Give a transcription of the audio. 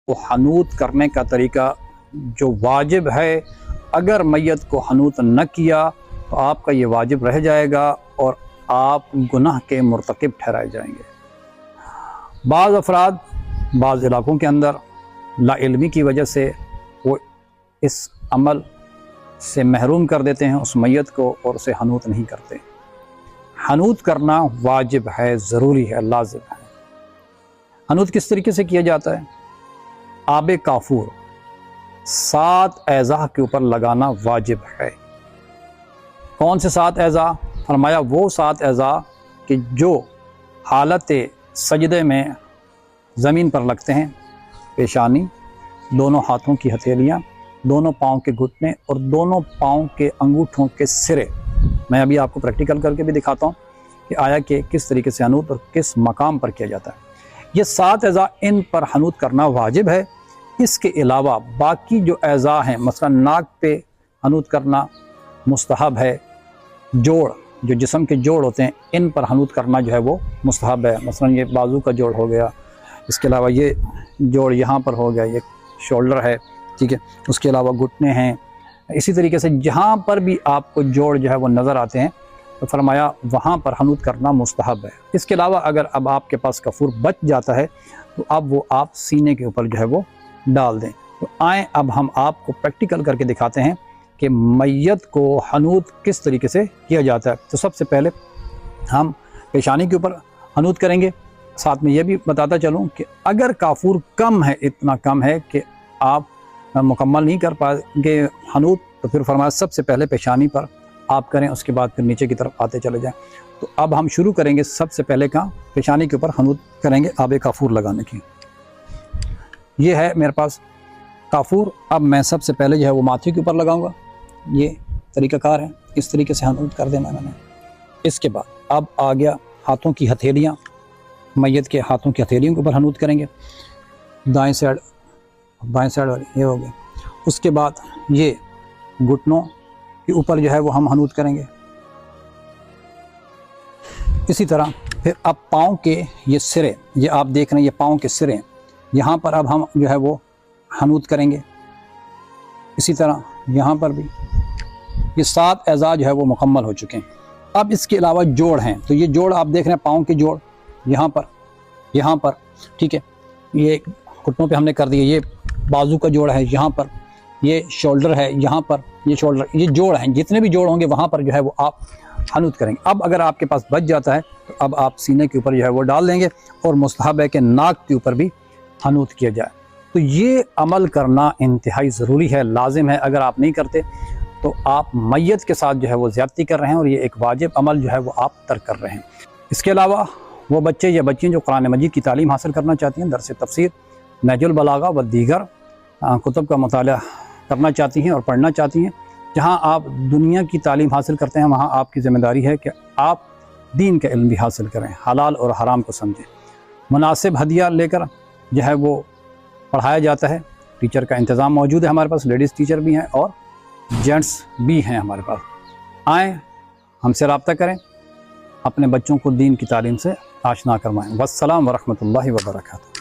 کو حنوط کرنے کا طریقہ جو واجب ہے، اگر میت کو حنوط نہ کیا تو آپ کا یہ واجب رہ جائے گا اور آپ گناہ کے مرتکب ٹھہرائے جائیں گے۔ بعض افراد بعض علاقوں کے اندر لا علمی کی وجہ سے وہ اس عمل سے محروم کر دیتے ہیں اس میت کو اور اسے حنوط نہیں کرتے۔ حنوط کرنا واجب ہے، ضروری ہے، لازم ہے۔ حنوط کس طریقے سے کیا جاتا ہے؟ آب کافور 7 اعضاء کے اوپر لگانا واجب ہے۔ کون سے 7 اعضاء؟ فرمایا وہ 7 اعضاء کہ جو حالت سجدے میں زمین پر لگتے ہیں: پیشانی، دونوں ہاتھوں کی ہتھیلیاں، دونوں پاؤں کے گھٹنے اور دونوں پاؤں کے انگوٹھوں کے سرے۔ میں ابھی آپ کو پریکٹیکل کر کے بھی دکھاتا ہوں کہ آیا کہ کس طریقے سے حنوط اور کس مقام پر کیا جاتا ہے۔ یہ 7 اعضاء ان پر حنوط کرنا واجب ہے۔ اس کے علاوہ باقی جو اعضاء ہیں، مثلا ناک پہ حنوط کرنا مستحب ہے، جوڑ جو جسم کے جوڑ ہوتے ہیں ان پر حنوط کرنا جو ہے وہ مستحب ہے، مثلا یہ بازو کا جوڑ ہو گیا، اس کے علاوہ یہ جوڑ یہاں پر ہو گیا، یہ شولڈر ہے، ٹھیک ہے، اس کے علاوہ گھٹنے ہیں۔ اسی طریقے سے جہاں پر بھی آپ کو جوڑ جو ہے وہ نظر آتے ہیں تو فرمایا وہاں پر حنوط کرنا مستحب ہے۔ اس کے علاوہ اگر اب آپ کے پاس کفور بچ جاتا ہے تو اب وہ آپ سینے کے اوپر جو ہے وہ ڈال دیں۔ تو آئیں اب ہم آپ کو پریکٹیکل کر کے دکھاتے ہیں کہ میت کو حنوط کس طریقے سے کیا جاتا ہے۔ تو سب سے پہلے ہم پیشانی کے اوپر حنوط کریں گے۔ ساتھ میں یہ بھی بتاتا چلوں کہ اگر کافور کم ہے، اتنا کم ہے کہ آپ مکمل نہیں کر پائیں گے حنوط، تو پھر فرمایا سب سے پہلے پیشانی پر آپ کریں، اس کے بعد پھر نیچے کی طرف آتے چلے جائیں۔ تو اب ہم شروع کریں گے سب سے پہلے کہاں؟ پیشانی کے اوپر حنوط کریں گے آب کافور لگانے کی۔ یہ ہے میرے پاس کافور۔ اب میں سب سے پہلے جو ہے وہ ماتھے کے اوپر لگاؤں گا۔ یہ طریقہ کار ہے، اس طریقے سے حنوط کر دینا میں نے۔ اس کے بعد اب آ گیا ہاتھوں کی ہتھیلیاں، میت کے ہاتھوں کی ہتھیلیوں کے اوپر حنوط کریں گے، دائیں سائڈ بائیں سائڈ والی، یہ ہو گیا۔ اس کے بعد یہ گھٹنوں کے اوپر جو ہے وہ ہم حنوط کریں گے۔ اسی طرح پھر اب پاؤں کے یہ سرے، یہ آپ دیکھ رہے ہیں یہ پاؤں کے سرے، یہاں پر اب ہم جو ہے وہ حنوط کریں گے۔ اسی طرح یہاں پر بھی یہ 7 اعضاء جو ہے وہ مکمل ہو چکے ہیں۔ اب اس کے علاوہ جوڑ ہیں، تو یہ جوڑ آپ دیکھ رہے ہیں پاؤں کے جوڑ یہاں پر، ٹھیک ہے، یہ گھٹنوں پہ ہم نے کر دیا، یہ بازو کا جوڑ ہے یہاں پر، یہ شولڈر ہے یہاں پر، یہ شولڈر، یہ جوڑ ہیں، جتنے بھی جوڑ ہوں گے وہاں پر جو ہے وہ آپ حنوط کریں گے۔ اب اگر آپ کے پاس بچ جاتا ہے تو اب آپ سینے کے اوپر جو ہے وہ ڈال دیں گے، اور مستحب ہے کہ ناک کے اوپر بھی حنوط کیا جائے۔ تو یہ عمل کرنا انتہائی ضروری ہے، لازم ہے۔ اگر آپ نہیں کرتے تو آپ میت کے ساتھ جو ہے وہ زیادتی کر رہے ہیں، اور یہ ایک واجب عمل جو ہے وہ آپ ترک کر رہے ہیں۔ اس کے علاوہ وہ بچے یا بچیاں جو قرآن مجید کی تعلیم حاصل کرنا چاہتی ہیں، درس تفسیر، نہج البلاغہ و دیگر کتب کا مطالعہ کرنا چاہتی ہیں اور پڑھنا چاہتی ہیں، جہاں آپ دنیا کی تعلیم حاصل کرتے ہیں وہاں آپ کی ذمہ داری ہے کہ آپ دین کا علم بھی حاصل کریں، حلال اور حرام کو سمجھیں۔ مناسب ہدیہ لے کر جو ہے وہ پڑھایا جاتا ہے، ٹیچر کا انتظام موجود ہے ہمارے پاس، لیڈیز ٹیچر بھی ہیں اور جینٹس بھی ہیں ہمارے پاس۔ آئیں ہم سے رابطہ کریں، اپنے بچوں کو دین کی تعلیم سے آشنا کروائیں۔ والسلام ورحمۃ اللہ وبرکاتہ۔